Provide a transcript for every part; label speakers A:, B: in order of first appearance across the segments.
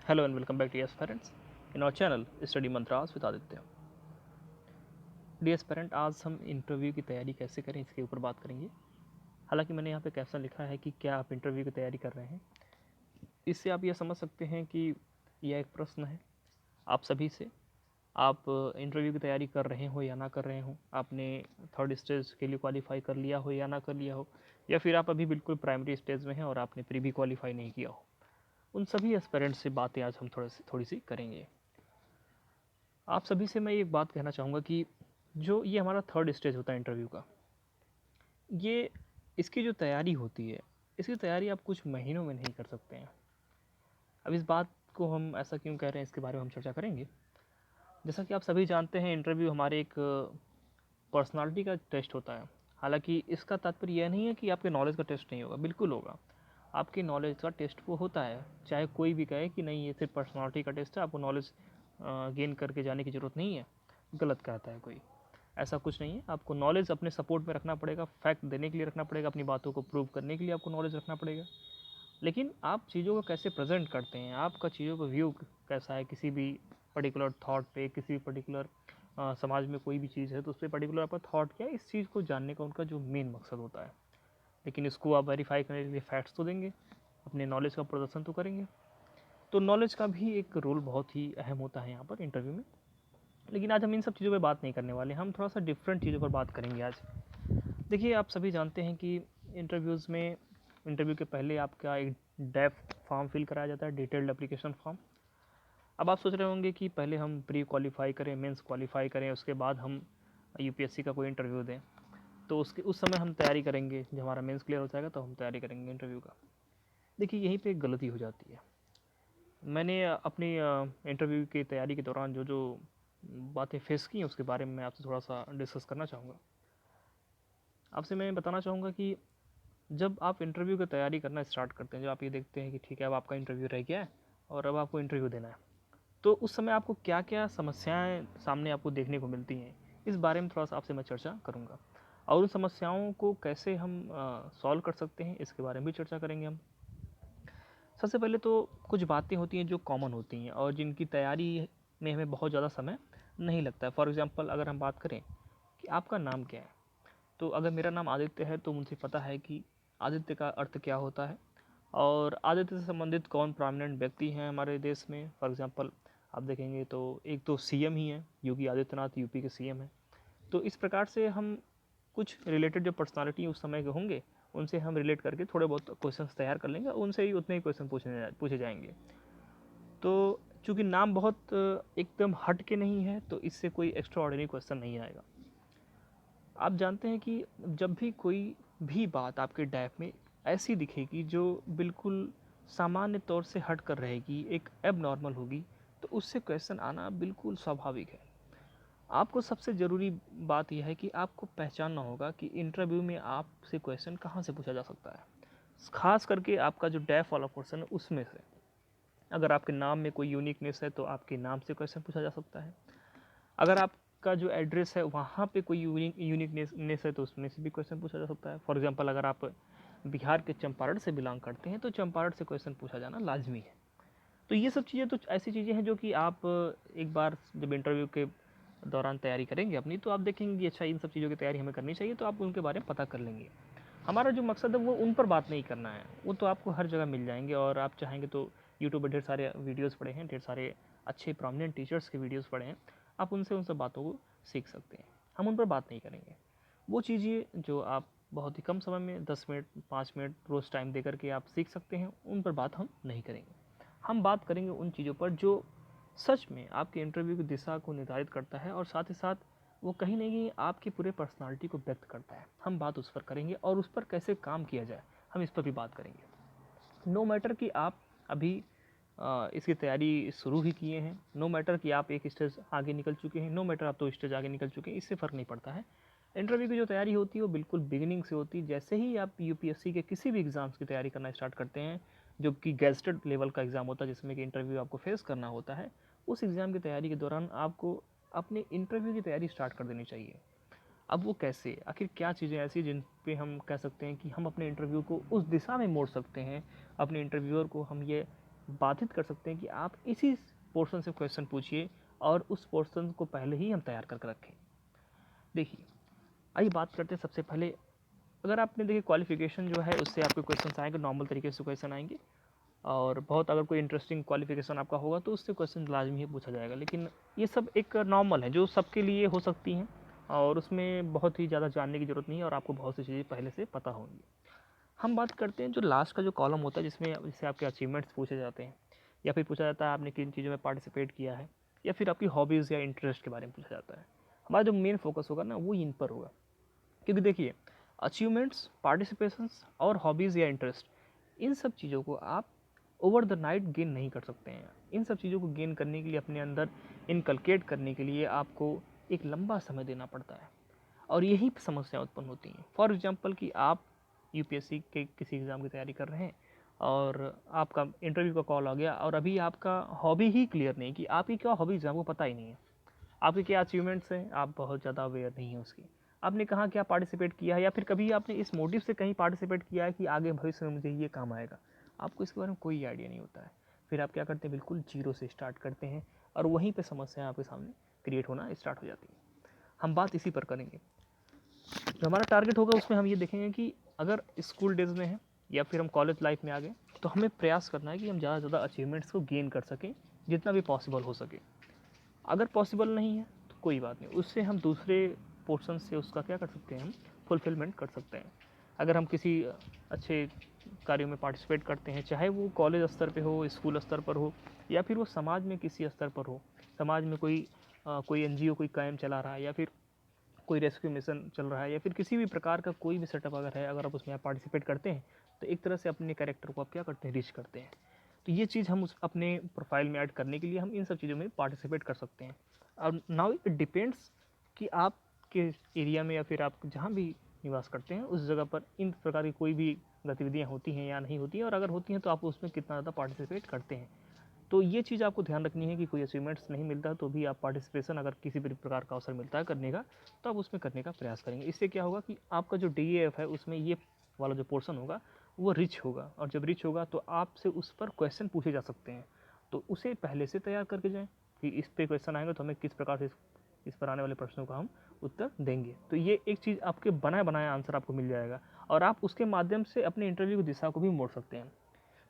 A: Hello and welcome back to Yes Parents in our channel Study Mantras with Aditya. Dear parent, आज हम interview की तैयारी कैसे करें इसके ऊपर बात करेंगे। हालांकि मैंने यहाँ पे कैप्शन लिखा है कि क्या आप इंटरव्यू की तैयारी कर रहे हैं। इससे आप यह समझ सकते हैं कि यह एक प्रश्न है आप सभी से। आप इंटरव्यू की तैयारी कर रहे हो या ना कर रहे हो, आपने थर्ड स्टेज के लिए क्वालिफाई कर लिया हो या ना कर लिया हो, या फिर आप अभी बिल्कुल प्राइमरी स्टेज में हैं और आपने प्री भी क्वालिफाई नहीं किया हो। उन सभी एस्पिरेंट्स से बातें आज हम थोड़ी सी करेंगे। आप सभी से मैं एक बात कहना चाहूँगा कि जो ये हमारा थर्ड स्टेज होता है इंटरव्यू का, ये इसकी जो तैयारी होती है, इसकी तैयारी आप कुछ महीनों में नहीं कर सकते हैं। अब इस बात को हम ऐसा क्यों कह रहे हैं, इसके बारे में हम चर्चा करेंगे। जैसा कि आप सभी जानते हैं, इंटरव्यू हमारे एक पर्सनालिटी का टेस्ट होता है। हालांकि इसका तात्पर्य यह नहीं है कि आपके नॉलेज का टेस्ट नहीं होगा, बिल्कुल होगा। आपके नॉलेज का टेस्ट वो होता है, चाहे कोई भी कहे कि नहीं ये सिर्फ पर्सनालिटी का टेस्ट है, आपको नॉलेज गेन करके जाने की ज़रूरत नहीं है, गलत कहता है कोई। ऐसा कुछ नहीं है। आपको नॉलेज अपने सपोर्ट में रखना पड़ेगा, फैक्ट देने के लिए रखना पड़ेगा, अपनी बातों को प्रूव करने के लिए आपको नॉलेज रखना पड़ेगा। लेकिन आप चीज़ों को कैसे प्रेजेंट करते हैं, आपका चीज़ों का व्यू कैसा है, किसी भी पर्टिकुलर थॉट पे, किसी भी पर्टिकुलर समाज में कोई भी चीज़ है तो उस पर पर्टिकुलर आपका थॉट क्या है, इस चीज़ को जानने का उनका जो मेन मकसद होता है। लेकिन इसको आप वेरीफाई करने के लिए फैक्ट्स तो देंगे, अपने नॉलेज का प्रदर्शन तो करेंगे। तो नॉलेज का भी एक रोल बहुत ही अहम होता है यहाँ पर इंटरव्यू में। लेकिन आज हम इन सब चीज़ों पे बात नहीं करने वाले, हम थोड़ा सा डिफरेंट चीज़ों पर बात करेंगे आज। देखिए, आप सभी जानते हैं कि इंटरव्यूज़ में, इंटरव्यू के पहले आपका एक डेफ फॉर्म फिल कराया जाता है, डिटेल्ड एप्लीकेशन फॉर्म। अब आप सोच रहे होंगे कि पहले हम प्री क्वालिफाई करें, मेंस क्वालिफाई करें, उसके बाद हम यूपीएससी का कोई इंटरव्यू दें। तो उस समय हम तैयारी करेंगे, जब हमारा मेंस क्लियर हो जाएगा तो हम तैयारी करेंगे इंटरव्यू का। देखिए, यहीं पे एक गलती हो जाती है। मैंने अपनी इंटरव्यू की तैयारी के दौरान जो जो बातें फेस की उसके बारे में मैं आपसे थोड़ा सा डिस्कस करना चाहूँगा। आपसे मैं बताना चाहूँगा कि जब आप इंटरव्यू की तैयारी करना स्टार्ट करते हैं, जब आप ये देखते हैं कि ठीक है अब आपका इंटरव्यू रह गया है और अब आपको इंटरव्यू देना है, तो उस समय आपको क्या क्या समस्याएं सामने आपको देखने को मिलती हैं, इस बारे में थोड़ा सा आपसे मैं चर्चा करूँगा। और उन समस्याओं को कैसे हम सॉल्व कर सकते हैं, इसके बारे में भी चर्चा करेंगे हम। सबसे पहले तो कुछ बातें होती हैं जो कॉमन होती हैं और जिनकी तैयारी में हमें बहुत ज़्यादा समय नहीं लगता है। फॉर एग्ज़ाम्पल, अगर हम बात करें कि आपका नाम क्या है, तो अगर मेरा नाम आदित्य है तो मुझे पता है कि आदित्य का अर्थ क्या होता है और आदित्य से संबंधित कौन प्रोमिनेंट व्यक्ति हैं हमारे देश में। फॉर एग्ज़ाम्पल, आप देखेंगे तो एक तो सीएम ही हैं, योगी आदित्यनाथ यूपी के सीएम हैं। तो इस प्रकार से हम कुछ रिलेटेड जो पर्सनालिटी उस समय के होंगे, उनसे हम रिलेट करके थोड़े बहुत क्वेश्चंस तैयार कर लेंगे, उनसे ही उतने ही क्वेश्चन पूछे जाएंगे। तो चूंकि नाम बहुत एकदम हट के नहीं है, तो इससे कोई एक्स्ट्रा ऑर्डिनरी क्वेश्चन नहीं आएगा। आप जानते हैं कि जब भी कोई भी बात आपके डैप में ऐसी दिखेगी जो बिल्कुल सामान्य तौर से हट कर रहेगी, एक एब नॉर्मल होगी, तो उससे क्वेश्चन आना बिल्कुल स्वाभाविक है। आपको सबसे ज़रूरी बात यह है कि आपको पहचानना होगा कि इंटरव्यू में आपसे क्वेश्चन कहाँ से पूछा जा सकता है। खास करके आपका जो डेफ वाला पोर्सन है उसमें से। अगर आपके नाम में कोई यूनिकनेस है तो आपके नाम से क्वेश्चन पूछा जा सकता है। अगर आपका जो एड्रेस है वहाँ पे कोई यूनिकनेस है तो उसमें से भी क्वेश्चन पूछा जा सकता है। फॉर एग्जांपल, अगर आप बिहार के चंपारण से बिलोंग करते हैं तो चंपारण से क्वेश्चन पूछा जाना लाजमी है। तो ये सब चीज़ें तो ऐसी चीज़ें हैं जो कि आप एक बार जब इंटरव्यू के दौरान तैयारी करेंगे अपनी, तो आप देखेंगे कि अच्छा इन सब चीज़ों की तैयारी हमें करनी चाहिए, तो आप उनके बारे में पता कर लेंगे। हमारा जो मकसद है वो उन पर बात नहीं करना है, वो तो आपको हर जगह मिल जाएंगे। और आप चाहेंगे तो यूट्यूब पर ढेर सारे वीडियोज़ पड़े हैं, ढेर सारे अच्छे प्रोमिनेंट टीचर्स के वीडियोज़ पड़े हैं, आप उनसे उन सब बातों को सीख सकते हैं। हम उन पर बात नहीं करेंगे। वो चीज़ें जो आप बहुत ही कम समय में 10 मिनट 5 मिनट रोज़ टाइम दे करके आप सीख सकते हैं, उन पर बात हम नहीं करेंगे। हम बात करेंगे उन चीज़ों पर जो सच में आपके इंटरव्यू की दिशा को निर्धारित करता है और साथ ही साथ वो कहीं ना कहीं आपकी पूरे पर्सनालिटी को व्यक्त करता है। हम बात उस पर करेंगे और उस पर कैसे काम किया जाए, हम इस पर भी बात करेंगे। नो मैटर कि आप अभी इसकी तैयारी शुरू ही किए हैं, नो मैटर कि आप एक स्टेज आगे निकल चुके हैं, नो मैटर आप 2 स्टेज आगे निकल चुके हैं, इससे फ़र्क नहीं पड़ता है। इंटरव्यू की जो तैयारी होती है वो बिल्कुल बिगिनिंग से होती है। जैसे ही आप यूपीएससी के किसी भी एग्ज़ाम्स की तैयारी करना स्टार्ट करते हैं, जो कि गेस्टेड लेवल का एग्ज़ाम होता है जिसमें कि इंटरव्यू आपको फेस करना होता है, उस एग्ज़ाम की तैयारी के दौरान आपको अपने इंटरव्यू की तैयारी स्टार्ट कर देनी चाहिए। अब वो कैसे, आखिर क्या चीज़ें ऐसी जिन पे हम कह सकते हैं कि हम अपने इंटरव्यू को उस दिशा में मोड़ सकते हैं, अपने इंटरव्यूअर को हम ये बाधित कर सकते हैं कि आप इसी पोर्शन से क्वेश्चन पूछिए और उस पोर्शन को पहले ही हम तैयार करके रखें। देखिए, आइए बात करते हैं सबसे पहले। अगर आपने देखिए क्वालिफिकेशन जो है उससे आपके क्वेश्चन आएंगे, नॉर्मल तरीके से क्वेश्चन आएंगे, और बहुत अगर कोई इंटरेस्टिंग क्वालिफिकेशन आपका होगा तो उससे क्वेश्चन लाजमी ही पूछा जाएगा। लेकिन ये सब एक नॉर्मल है जो सबके लिए हो सकती हैं, और उसमें बहुत ही ज़्यादा जानने की ज़रूरत नहीं है, और आपको बहुत सी चीज़ें पहले से पता होंगी। हम बात करते हैं जो लास्ट का जो कॉलम होता है जिसमें जिससे आपके अचीवमेंट्स पूछे जाते हैं, या फिर पूछा जाता है आपने किन चीज़ों में पार्टिसिपेट किया है, या फिर आपकी हॉबीज़ या इंटरेस्ट के बारे में पूछा जाता है। हमारा जो मेन फोकस होगा ना वो इन पर होगा, क्योंकि देखिए अचीवमेंट्स, पार्टिसिपेशंस और हॉबीज़ या इंटरेस्ट, इन सब चीज़ों को आप ओवर द नाइट गेन नहीं कर सकते हैं। इन सब चीज़ों को गेन करने के लिए, अपने अंदर इनकलकेट करने के लिए आपको एक लंबा समय देना पड़ता है, और यही समस्या उत्पन्न होती हैं। फॉर एग्जांपल कि आप यूपीएससी के किसी एग्ज़ाम की तैयारी कर रहे हैं और आपका इंटरव्यू का कॉल आ गया, और अभी आपका हॉबी ही क्लियर नहीं कि आपकी क्या हॉबीज़ है, आपको पता ही नहीं है। आपके क्या अचीवमेंट्स हैं, आप बहुत ज़्यादा अवेयर नहीं हैं उसकी। आपने कहाँ क्या पार्टिसिपेट किया है, या फिर कभी आपने इस मोटिव से कहीं पार्टिसिपेट किया है कि आगे भविष्य में मुझे ये काम आएगा, आपको इसके बारे में कोई आइडिया नहीं होता है। फिर आप क्या करते हैं, बिल्कुल जीरो से स्टार्ट करते हैं, और वहीं पे समस्याएं आपके सामने क्रिएट होना स्टार्ट हो जाती हैं। हम बात इसी पर करेंगे। जो हमारा टारगेट होगा उसमें हम ये देखेंगे कि अगर स्कूल डेज में है या फिर हम कॉलेज लाइफ में आ गए, तो हमें प्रयास करना है कि हम ज़्यादा से ज़्यादा अचीवमेंट्स को गेन कर सकें, जितना भी पॉसिबल हो सके। अगर पॉसिबल नहीं है तो कोई बात नहीं, उससे हम दूसरे पोर्शन से उसका क्या कर सकते हैं, हम फुलफिलमेंट कर सकते हैं। अगर हम किसी अच्छे कार्यों में पार्टिसिपेट करते हैं, चाहे वो कॉलेज स्तर पे हो, स्कूल स्तर पर हो, या फिर वो समाज में किसी स्तर पर हो, समाज में कोई एनजीओ कोई कैंप चला रहा है, या फिर कोई रेस्क्यू मिशन चल रहा है, या फिर किसी भी प्रकार का कोई भी सेटअप अगर है, अगर आप उसमें आप पार्टिसिपेट करते हैं, तो एक तरह से अपने कैरेक्टर को आप क्या करते हैं, रीच करते हैं। तो ये चीज़ हम उस अपने प्रोफाइल में ऐड करने के लिए हम इन सब चीज़ों में पार्टिसिपेट कर सकते हैं। और नाउ इट डिपेंड्स कि आपके एरिया में या फिर आप जहाँ भी निवास करते हैं उस जगह पर इन प्रकार की कोई भी गतिविधियाँ होती हैं या नहीं होती हैं, और अगर होती हैं तो आप उसमें कितना ज़्यादा पार्टिसिपेट करते हैं। तो ये चीज़ आपको ध्यान रखनी है कि कोई अचीवमेंट्स नहीं मिलता तो भी आप पार्टिसिपेशन, अगर किसी भी प्रकार का अवसर मिलता है करने का, तो आप उसमें करने का प्रयास करेंगे। इससे क्या होगा कि आपका जो डीएएफ है उसमें ये वाला जो पोर्शन होगा वो रिच होगा, और जब रिच होगा तो आपसे उस पर क्वेश्चन पूछे जा सकते हैं। तो उसे पहले से तैयार करके जाएँ कि इस पे क्वेश्चन आएगा तो हमें किस प्रकार से इस पर आने वाले प्रश्नों का हम उत्तर देंगे। तो ये एक चीज़ आपके बनाया बनाया आंसर आपको मिल जाएगा, और आप उसके माध्यम से अपने इंटरव्यू की दिशा को भी मोड़ सकते हैं।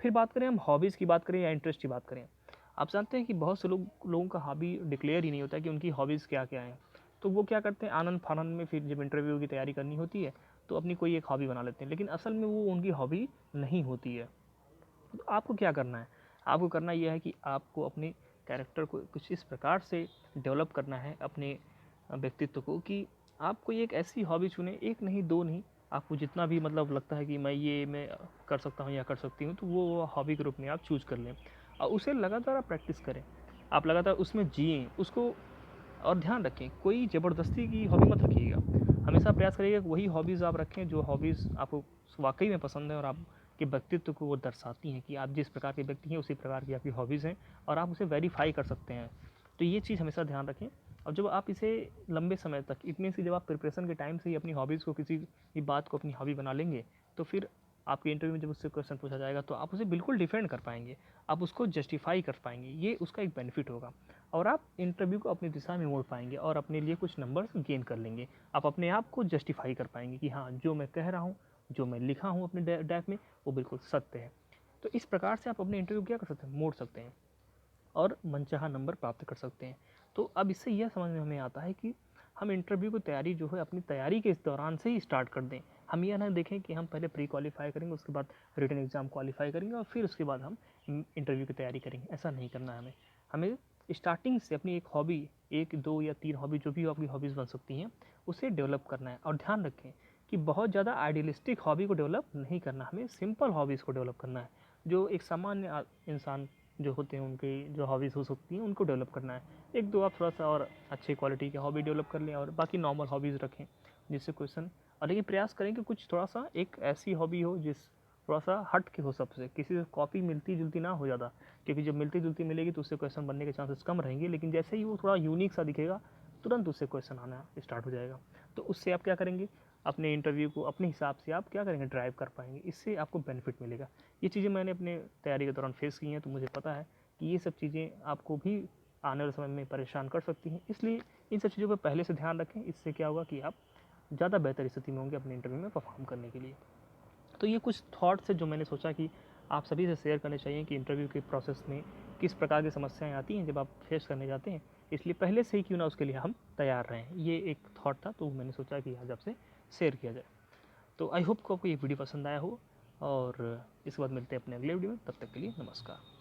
A: फिर बात करें हम हॉबीज़ की बात करें या इंटरेस्ट की बात करें, आप जानते हैं कि बहुत से लोगों का हॉबी डिक्लेयर ही नहीं होता कि उनकी हॉबीज़ क्या क्या हैं। तो वो क्या करते हैं, आनंद फानंद में फिर जब इंटरव्यू की तैयारी करनी होती है तो अपनी कोई एक हॉबी बना लेते हैं, लेकिन असल में वो उनकी हॉबी नहीं होती है। तो आपको क्या करना है, आपको करना यह है कि आपको अपने कैरेक्टर को कुछ इस प्रकार से डेवलप करना है, अपने व्यक्तित्व को, कि आप कोई एक ऐसी हॉबी चुनें, एक नहीं दो नहीं, आपको जितना भी मतलब लगता है कि मैं कर सकता हूँ या कर सकती हूँ, तो वो हॉबी के रूप में आप चूज़ कर लें, और उसे लगातार आप प्रैक्टिस करें। आप लगातार उसमें जिएँ उसको, और ध्यान रखें कोई ज़बरदस्ती की हॉबी मत रखिएगा। हमेशा प्रयास करिएगा कि वही हॉबीज़ आप रखें जो हॉबीज़ आपको वाक़ई में पसंद है, और आपके व्यक्तित्व को वो दर्शाती हैं कि आप जिस प्रकार के व्यक्ति हैं उसी प्रकार की आपकी हॉबीज़ हैं, और आप उसे वेरीफ़ाई कर सकते हैं। तो ये चीज़ हमेशा ध्यान रखें। और जब आप इसे लंबे समय तक, इतने से जब आप प्रिपरेशन के टाइम से ही अपनी हॉबीज़ को, किसी भी बात को अपनी हॉबी बना लेंगे, तो फिर आपके इंटरव्यू में जब उससे क्वेश्चन पूछा जाएगा तो आप उसे बिल्कुल डिफेंड कर पाएंगे, आप उसको जस्टिफाई कर पाएंगे, ये उसका एक बेनिफिट होगा। और आप इंटरव्यू को अपनी दिशा में मोड़ पाएंगे और अपने लिए कुछ नंबर्स गेन कर लेंगे। आप अपने आप को जस्टिफाई कर पाएंगे कि हाँ, जो मैं कह रहा हूँ, जो मैं लिखा हूँ अपने डैप में, वो बिल्कुल सत्य है। तो इस प्रकार से आप अपने इंटरव्यू क्या कर सकते हैं, मोड़ सकते हैं, और मनचाहा नंबर प्राप्त कर सकते हैं। तो अब इससे यह समझ में हमें आता है कि हम इंटरव्यू की तैयारी जो है अपनी तैयारी के इस दौरान से ही स्टार्ट कर दें। हम यह ना देखें कि हम पहले प्री क्वालिफाई करेंगे, उसके बाद रिटन एग्ज़ाम क्वालिफाई करेंगे और फिर उसके बाद हम इंटरव्यू की तैयारी करेंगे। ऐसा नहीं करना है हमें। हमें स्टार्टिंग से अपनी एक हॉबी, एक दो या तीन हॉबी, जो भी आपकी हॉबीज़ बन सकती हैं, उसे डेवलप करना है। और ध्यान रखें कि बहुत ज़्यादा आइडियलिस्टिक हॉबी को डेवलप नहीं करना, हमें सिंपल हॉबीज़ को डेवलप करना है। जो एक सामान्य इंसान जो होते हैं उनकी जो हॉबीज़ हो सकती हैं उनको डेवलप करना है। एक दो आप थोड़ा सा और अच्छी क्वालिटी की हॉबी डेवलप कर लें, और बाकी नॉर्मल हॉबीज़ रखें जिससे क्वेश्चन, और लेकिन प्रयास करें कि कुछ थोड़ा सा एक ऐसी हॉबी हो जिस थोड़ा सा हट के हो, सबसे किसी से कॉपी मिलती जुलती ना हो ज़्यादा, क्योंकि जब मिलती जुलती मिलेगी तो उससे क्वेश्चन बनने के चांसेस कम रहेंगे, लेकिन जैसे ही वो थोड़ा यूनिक सा दिखेगा तुरंत उससे क्वेश्चन आना स्टार्ट हो जाएगा। तो उससे आप क्या करेंगे, अपने इंटरव्यू को अपने हिसाब से आप क्या करेंगे, ड्राइव कर पाएंगे, इससे आपको बेनिफिट मिलेगा। ये चीज़ें मैंने अपने तैयारी के दौरान फेस की हैं, तो मुझे पता है कि ये सब चीज़ें आपको भी आने वाले समय में परेशान कर सकती हैं। इसलिए इन सब चीज़ों पर पहले से ध्यान रखें, इससे क्या होगा कि आप ज़्यादा बेहतर स्थिति में होंगे अपने इंटरव्यू में परफॉर्म करने के लिए। तो ये कुछ थॉट्स है जो मैंने सोचा कि आप सभी से शेयर करने चाहिए कि इंटरव्यू के प्रोसेस में किस प्रकार की समस्याएं आती हैं जब आप फेस करने जाते हैं, इसलिए पहले से ही क्यों ना उसके लिए हम तैयार रहें। ये एक थॉट था, तो मैंने सोचा कि आज आपसे शेयर किया जाए। तो आई होप को आपको ये वीडियो पसंद आया हो, और इसके बाद मिलते हैं अपने अगले वीडियो में। तब तक के लिए नमस्कार।